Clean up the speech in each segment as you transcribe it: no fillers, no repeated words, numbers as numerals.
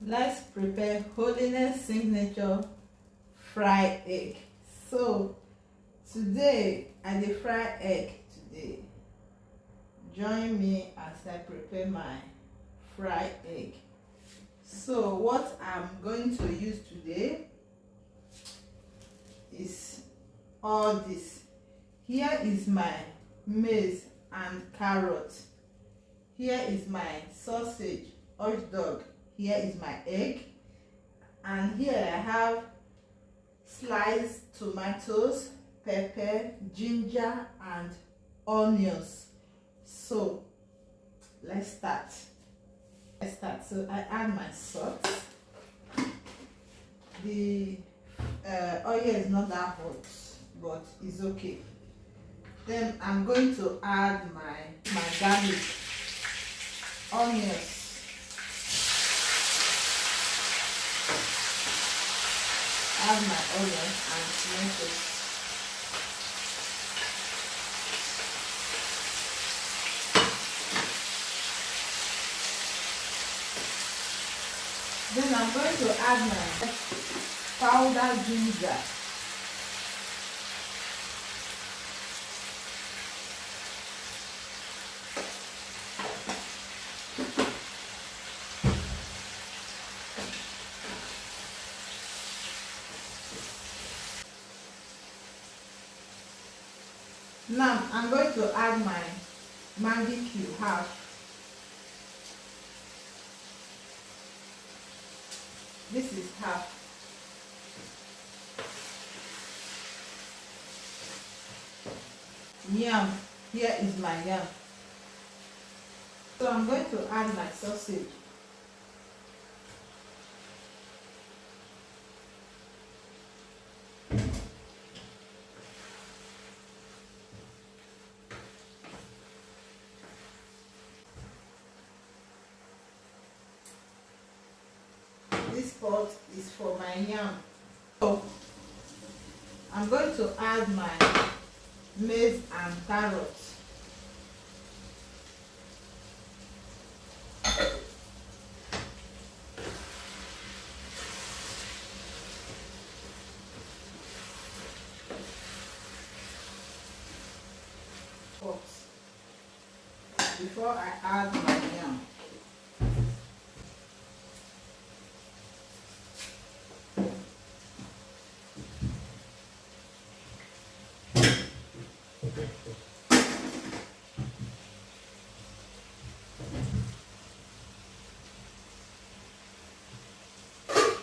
let's prepare Holiness signature fried egg. So today I dey fry egg today. Join me as I prepare my fried egg. So what I'm going to use today is all this. Here is my maize and carrot. Here is my sausage, hot dog. Here is my egg. And here I have sliced tomatoes, pepper, ginger, and onions. So let's start. So I add my salt. The oil is not that hot, but it's okay. Then I'm going to add my garlic, onions, add my onions and tomatoes. Then I'm going to add my powdered ginger. Now I'm going to add my Maggi cube half. This is half. Yam. Here is my yam. So I'm going to add my sausage. This pot is for my yam. So I'm going to add my maize and carrots. Before I add my yam.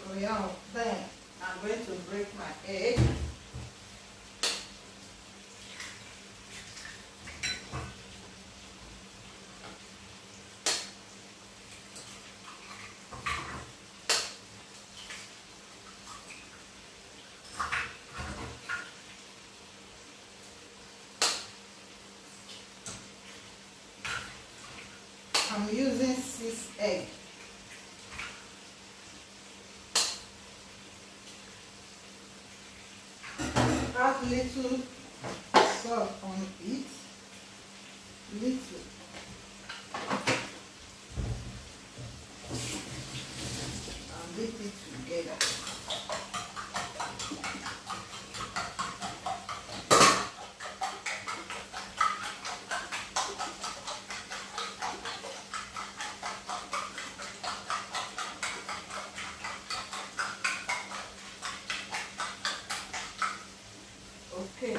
So yeah, then I'm going to break my egg. I'm using 6 eggs. Add little salt on it. Little. And beat it together. Okay.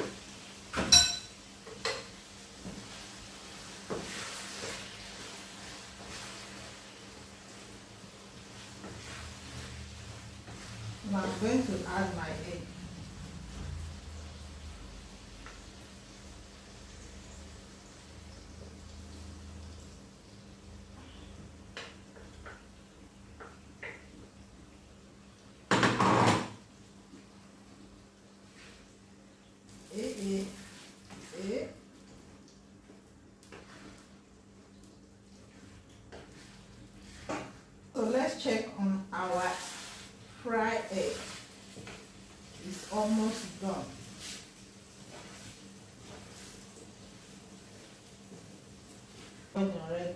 Now I'm going to add my egg. So let's check on our fried egg. It's almost done. Already.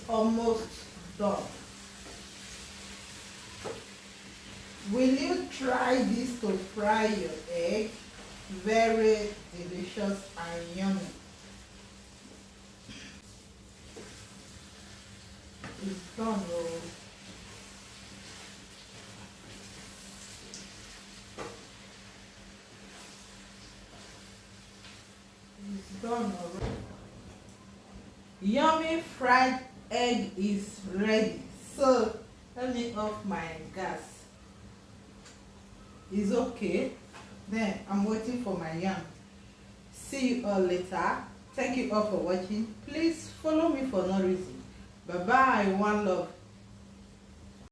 almost done. Will you try this to fry your egg? Very delicious and yummy. It's done. Oh. It's done already. Yummy fried egg is ready. So let me off my gas. It's okay. Then I'm waiting for my yam. See you all later. Thank you all for watching. Please follow me for no reason. Bye bye. One love.